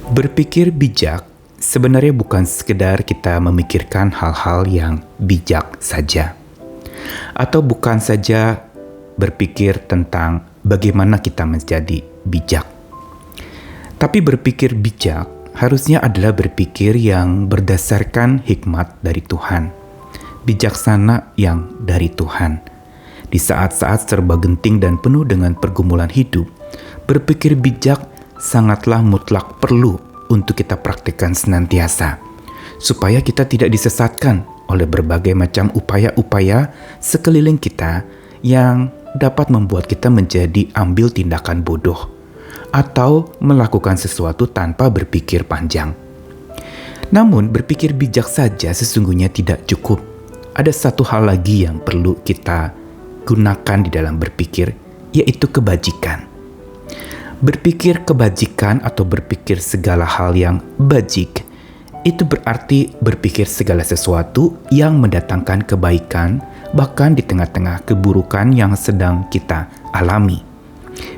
Berpikir bijak sebenarnya bukan sekedar kita memikirkan hal-hal yang bijak saja, atau bukan saja berpikir tentang bagaimana kita menjadi bijak. Tapi berpikir bijak harusnya adalah berpikir yang berdasarkan hikmat dari Tuhan, bijaksana yang dari Tuhan. Di saat-saat serba genting dan penuh dengan pergumulan hidup, berpikir bijak sangatlah mutlak perlu untuk kita praktikkan senantiasa, supaya kita tidak disesatkan oleh berbagai macam upaya-upaya sekeliling kita yang dapat membuat kita menjadi ambil tindakan bodoh atau melakukan sesuatu tanpa berpikir panjang. Namun berpikir bijak saja sesungguhnya tidak cukup. Ada satu hal lagi yang perlu kita gunakan di dalam berpikir, yaitu kebajikan. Berpikir kebajikan atau berpikir segala hal yang bajik, itu berarti berpikir segala sesuatu yang mendatangkan kebaikan, bahkan di tengah-tengah keburukan yang sedang kita alami.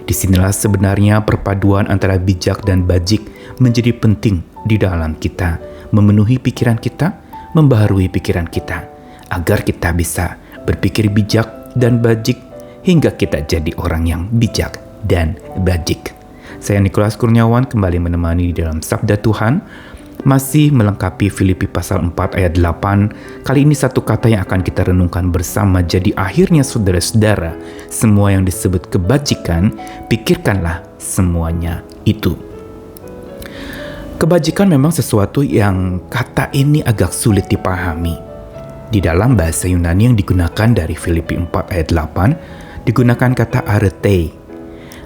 Disinilah sebenarnya perpaduan antara bijak dan bajik menjadi penting di dalam kita, memenuhi pikiran kita, membaharui pikiran kita, agar kita bisa berpikir bijak dan bajik hingga kita jadi orang yang bijak dan bajik. Saya Nikolas Kurniawan kembali menemani di dalam Sabda Tuhan, masih melengkapi Filipi pasal 4 ayat 8. Kali ini satu kata yang akan kita renungkan bersama. Jadi akhirnya saudara-saudara, semua yang disebut kebajikan, pikirkanlah semuanya itu. Kebajikan memang sesuatu yang kata ini agak sulit dipahami. Di dalam bahasa Yunani yang digunakan dari Filipi 4 ayat 8, digunakan kata arete.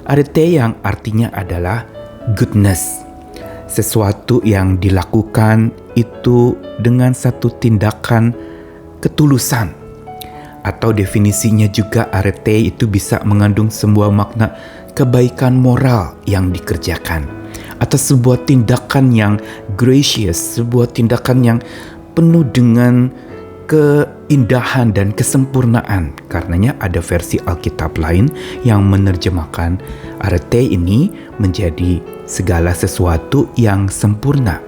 Arete yang artinya adalah goodness. Sesuatu yang dilakukan itu dengan satu tindakan ketulusan. Atau definisinya juga arete itu bisa mengandung sebuah makna kebaikan moral yang dikerjakan. Atau sebuah tindakan yang gracious, sebuah tindakan yang penuh dengan keindahan dan kesempurnaan. Karenanya ada versi Alkitab lain yang menerjemahkan arete ini menjadi segala sesuatu yang sempurna.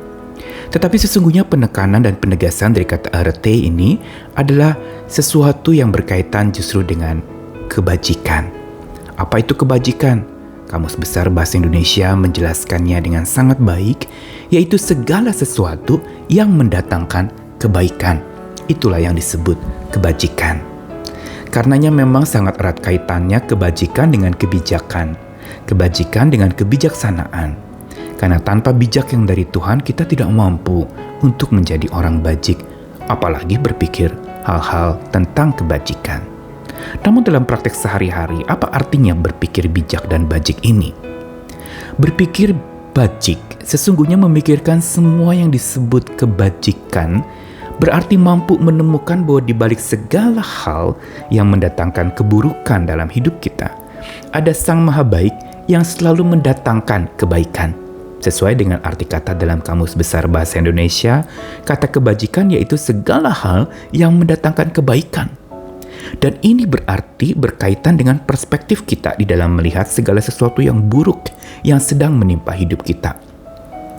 Tetapi sesungguhnya penekanan dan penegasan dari kata arete ini adalah sesuatu yang berkaitan justru dengan kebajikan. Apa itu kebajikan? Kamus Besar Bahasa Indonesia menjelaskannya dengan sangat baik, yaitu segala sesuatu yang mendatangkan kebaikan. Itulah yang disebut kebajikan. Karenanya memang sangat erat kaitannya kebajikan dengan kebijakan, kebajikan dengan kebijaksanaan. Karena tanpa bijak yang dari Tuhan, kita tidak mampu untuk menjadi orang bajik, apalagi berpikir hal-hal tentang kebajikan. Namun dalam praktek sehari-hari, apa artinya berpikir bijak dan bajik ini? Berpikir bajik sesungguhnya memikirkan semua yang disebut kebajikan, berarti mampu menemukan bahwa di balik segala hal yang mendatangkan keburukan dalam hidup kita, ada Sang Maha Baik yang selalu mendatangkan kebaikan. Sesuai dengan arti kata dalam Kamus Besar Bahasa Indonesia, kata kebajikan yaitu segala hal yang mendatangkan kebaikan. Dan ini berarti berkaitan dengan perspektif kita di dalam melihat segala sesuatu yang buruk yang sedang menimpa hidup kita.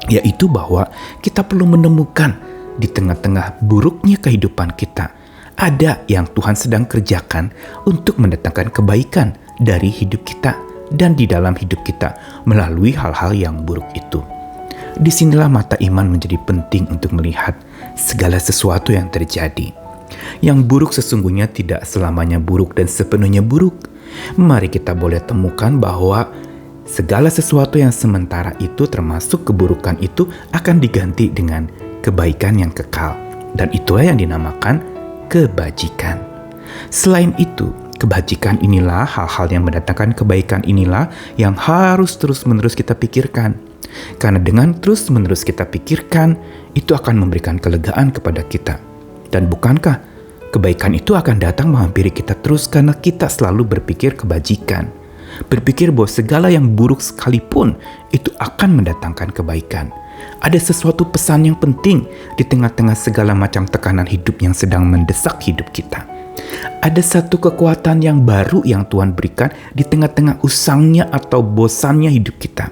Yaitu bahwa kita perlu menemukan di tengah-tengah buruknya kehidupan kita, ada yang Tuhan sedang kerjakan untuk mendatangkan kebaikan dari hidup kita dan di dalam hidup kita melalui hal-hal yang buruk itu. Disinilah mata iman menjadi penting untuk melihat segala sesuatu yang terjadi. Yang buruk sesungguhnya tidak selamanya buruk dan sepenuhnya buruk. Mari kita boleh temukan bahwa segala sesuatu yang sementara itu, termasuk keburukan itu, akan diganti dengan kebaikan yang kekal. Dan itulah yang dinamakan kebajikan. Selain itu, kebajikan inilah, hal-hal yang mendatangkan kebaikan inilah yang harus terus-menerus kita pikirkan. Karena dengan terus-menerus kita pikirkan, itu akan memberikan kelegaan kepada kita. Dan bukankah kebaikan itu akan datang menghampiri kita terus karena kita selalu berpikir kebajikan. Berpikir bahwa segala yang buruk sekalipun itu akan mendatangkan kebaikan. Ada sesuatu pesan yang penting di tengah-tengah segala macam tekanan hidup yang sedang mendesak hidup kita. Ada satu kekuatan yang baru yang Tuhan berikan di tengah-tengah usangnya atau bosannya hidup kita.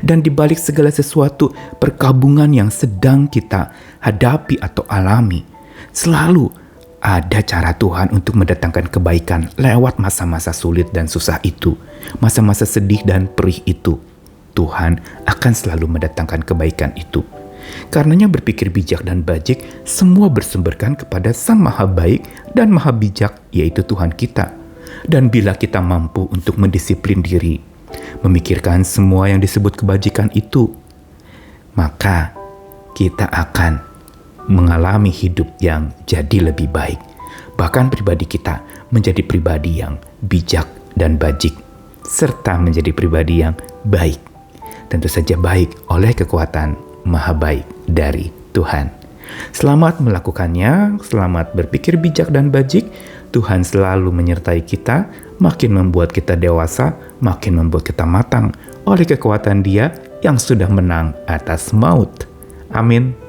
Dan di balik segala sesuatu perkabungan yang sedang kita hadapi atau alami, selalu ada cara Tuhan untuk mendatangkan kebaikan lewat masa-masa sulit dan susah itu. Masa-masa sedih dan perih itu. Tuhan akan selalu mendatangkan kebaikan itu. Karenanya berpikir bijak dan bajik semua bersumberkan kepada Sang Maha Baik dan Maha Bijak, yaitu Tuhan kita. Dan bila kita mampu untuk mendisiplin diri, memikirkan semua yang disebut kebajikan itu, maka kita akan mengalami hidup yang jadi lebih baik. Bahkan pribadi kita menjadi pribadi yang bijak dan bajik, serta menjadi pribadi yang baik. Tentu saja baik oleh kekuatan Maha Baik dari Tuhan. Selamat melakukannya, selamat berpikir bijak dan bajik. Tuhan selalu menyertai kita, makin membuat kita dewasa, makin membuat kita matang oleh kekuatan Dia yang sudah menang atas maut. Amin.